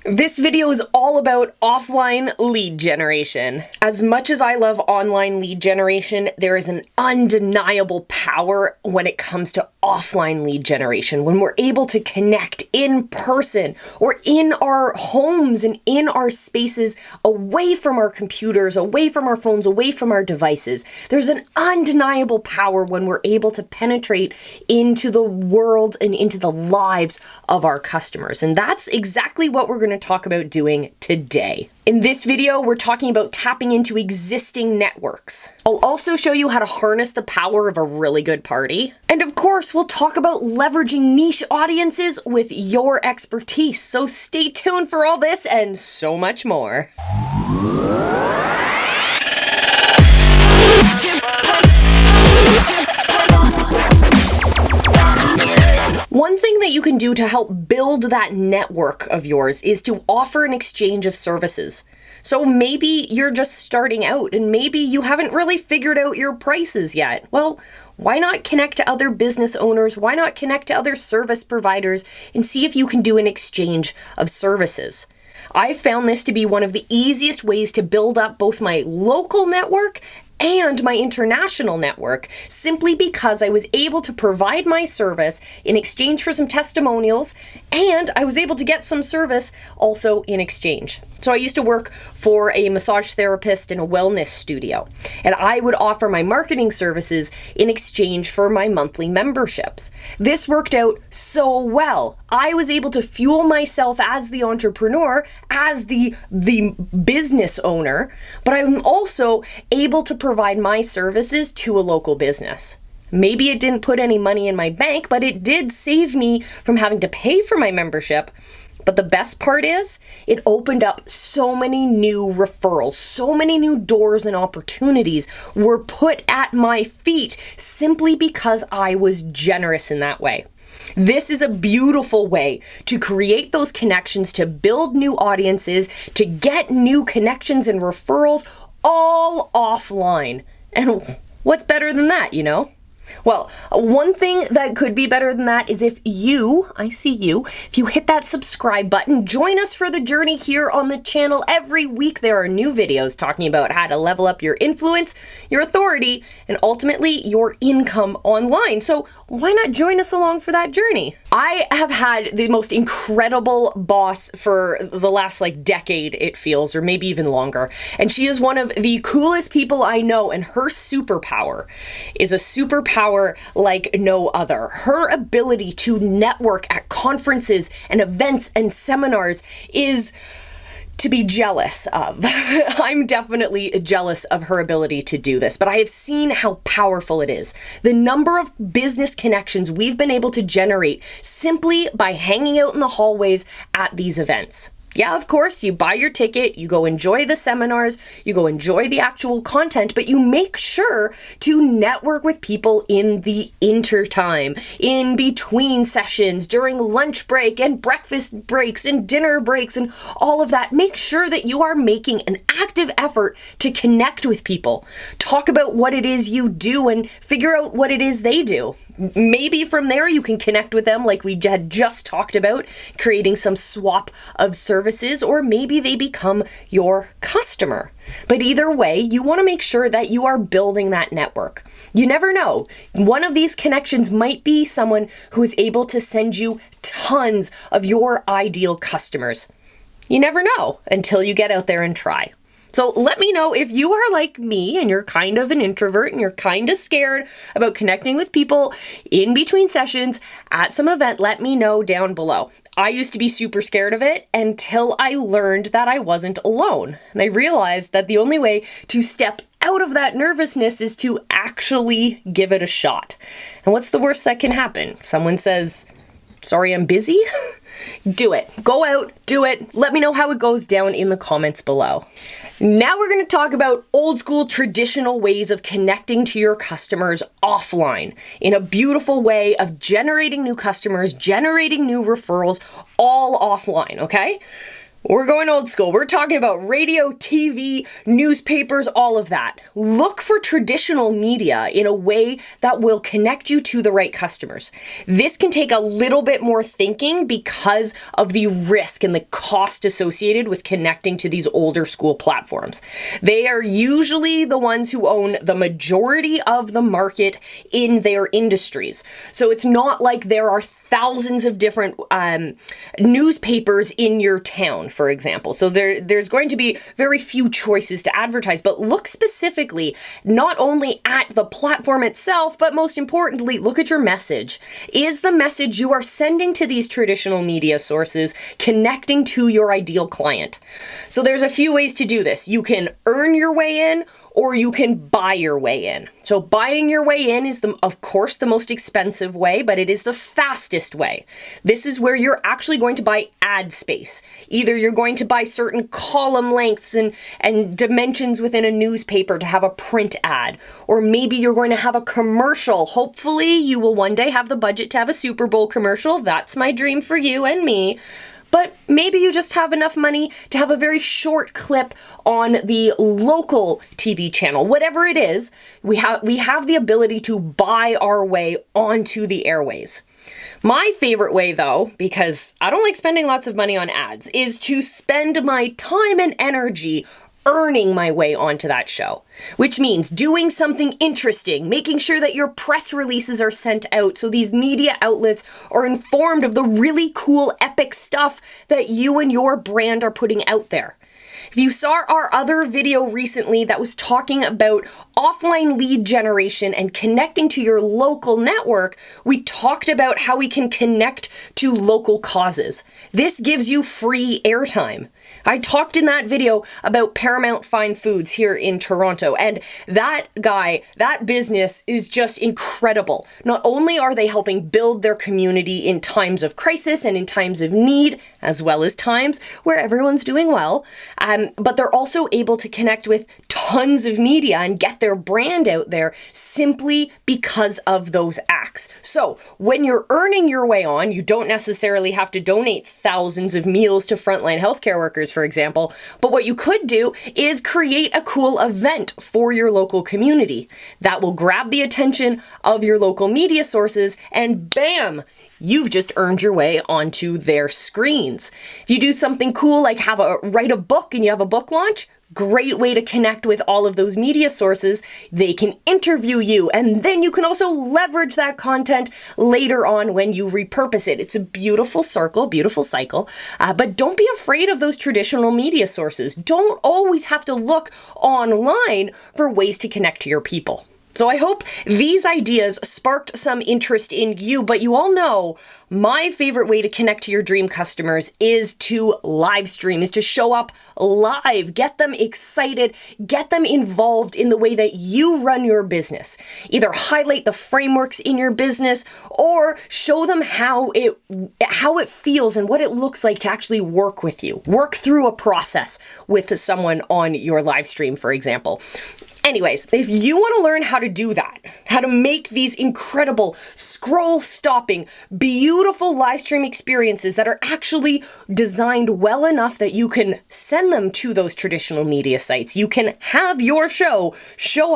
This video is all about offline lead generation. As much as I love online lead generation, there is an undeniable power when it comes to offline lead generation, when we're able to connect in person or in our homes and in our spaces, away from our computers, away from our phones, away from our devices. There's an undeniable power when we're able to penetrate into the world and into the lives of our customers. And that's exactly what we're going to talk about doing today. In this video, we're talking about tapping into existing networks. I'll also show you how to harness the power of a really good party. And of course, we'll talk about leveraging niche audiences with your expertise. So stay tuned for all this and so much more. One thing that you can do to help build that network of yours is to offer an exchange of services. So maybe you're just starting out and maybe you haven't really figured out your prices yet. Well, why not connect to other business owners? Why not connect to other service providers and see if you can do an exchange of services? I've found this to be one of the easiest ways to build up both my local network and my international network, simply because I was able to provide my service in exchange for some testimonials, and I was able to get some service also in exchange. So I used to work for a massage therapist in a wellness studio, and I would offer my marketing services in exchange for my monthly memberships. This worked out so well. I was able to fuel myself as the entrepreneur, as the business owner, but I'm also able to provide my services to a local business. Maybe it didn't put any money in my bank, but it did save me from having to pay for my membership. But the best part is, it opened up so many new referrals, so many new doors and opportunities were put at my feet simply because I was generous in that way. This is a beautiful way to create those connections, to build new audiences, to get new connections and referrals all offline. And what's better than that, you know? Well, one thing that could be better than that is if you hit that subscribe button, join us for the journey here on the channel. Every week there are new videos talking about how to level up your influence, your authority, and ultimately your income online. So why not join us along for that journey? I have had the most incredible boss for the last decade, it feels, or maybe even longer. And she is one of the coolest people I know, and her superpower is a superpower like no other. Her ability to network at conferences and events and seminars is to be jealous of. I'm definitely jealous of her ability to do this, but I have seen how powerful it is. The number of business connections we've been able to generate simply by hanging out in the hallways at these events. Yeah, of course, you buy your ticket, you go enjoy the seminars, you go enjoy the actual content, but you make sure to network with people in the intertime, in between sessions, during lunch break and breakfast breaks and dinner breaks and all of that. Make sure that you are making an active effort to connect with people. Talk about what it is you do and figure out what it is they do. Maybe from there you can connect with them like we had just talked about, creating some swap of services, or maybe they become your customer. But either way, you want to make sure that you are building that network. You never know. One of these connections might be someone who is able to send you tons of your ideal customers. You never know until you get out there and try. So let me know if you are like me and you're kind of an introvert and you're kind of scared about connecting with people in between sessions at some event. Let me know down below. I used to be super scared of it until I learned that I wasn't alone. And I realized that the only way to step out of that nervousness is to actually give it a shot. And what's the worst that can happen? Someone says, "Sorry, I'm busy." Do it. Go out, do it. Let me know how it goes down in the comments below. Now we're going to talk about old school traditional ways of connecting to your customers offline in a beautiful way of generating new customers, generating new referrals, all offline, okay? We're going old school. We're talking about radio, TV, newspapers, all of that. Look for traditional media in a way that will connect you to the right customers. This can take a little bit more thinking because of the risk and the cost associated with connecting to these older school platforms. They are usually the ones who own the majority of the market in their industries. So it's not like there are thousands of different newspapers in your town, for example. So there's going to be very few choices to advertise, but look specifically not only at the platform itself, but most importantly, look at your message. Is the message you are sending to these traditional media sources connecting to your ideal client? So there's a few ways to do this. You can earn your way in, or you can buy your way in. So buying your way in is, of course, the most expensive way, but it is the fastest way. This is where you're actually going to buy ad space. Either you're going to buy certain column lengths and dimensions within a newspaper to have a print ad, or maybe you're going to have a commercial. Hopefully you will one day have the budget to have a Super Bowl commercial. That's my dream for you and me. But maybe you just have enough money to have a very short clip on the local TV channel. Whatever it is, we have the ability to buy our way onto the airways. My favorite way, though, because I don't like spending lots of money on ads, is to spend my time and energy earning my way onto that show, which means doing something interesting, making sure that your press releases are sent out so these media outlets are informed of the really cool, epic stuff that you and your brand are putting out there. If you saw our other video recently that was talking about offline lead generation and connecting to your local network, we talked about how we can connect to local causes. This gives you free airtime. I talked in that video about Paramount Fine Foods here in Toronto, and that business is just incredible. Not only are they helping build their community in times of crisis and in times of need, as well as times where everyone's doing well, but they're also able to connect with tons of media and get their brand out there simply because of those acts. So when you're earning your way on, you don't necessarily have to donate thousands of meals to frontline healthcare workers, for example, but what you could do is create a cool event for your local community that will grab the attention of your local media sources, and bam, you've just earned your way onto their screens. If you do something cool like write a book and you have a book launch, great way to connect with all of those media sources. They can interview you, and then you can also leverage that content later on when you repurpose it. It's a beautiful circle, beautiful cycle, but don't be afraid of those traditional media sources. Don't always have to look online for ways to connect to your people. So I hope these ideas sparked some interest in you, but you all know my favorite way to connect to your dream customers is to live stream, is to show up live, get them excited, get them involved in the way that you run your business. Either highlight the frameworks in your business or show them how it feels and what it looks like to actually work with you. Work through a process with someone on your live stream, for example. Anyways, if you want to learn how to do that, how to make these incredible scroll-stopping, beautiful live stream experiences that are actually designed well enough that you can send them to those traditional media sites, you can have your show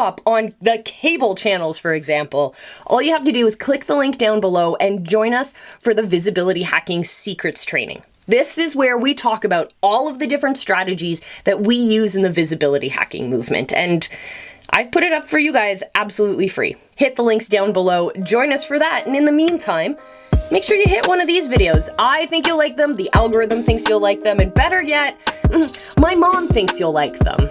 up on the cable channels, for example, all you have to do is click the link down below and join us for the Visibility Hacking Secrets training. This is where we talk about all of the different strategies that we use in the visibility hacking movement, and I've put it up for you guys absolutely free. Hit the links down below, join us for that, and in the meantime, make sure you hit one of these videos. I think you'll like them, the algorithm thinks you'll like them, and better yet, my mom thinks you'll like them.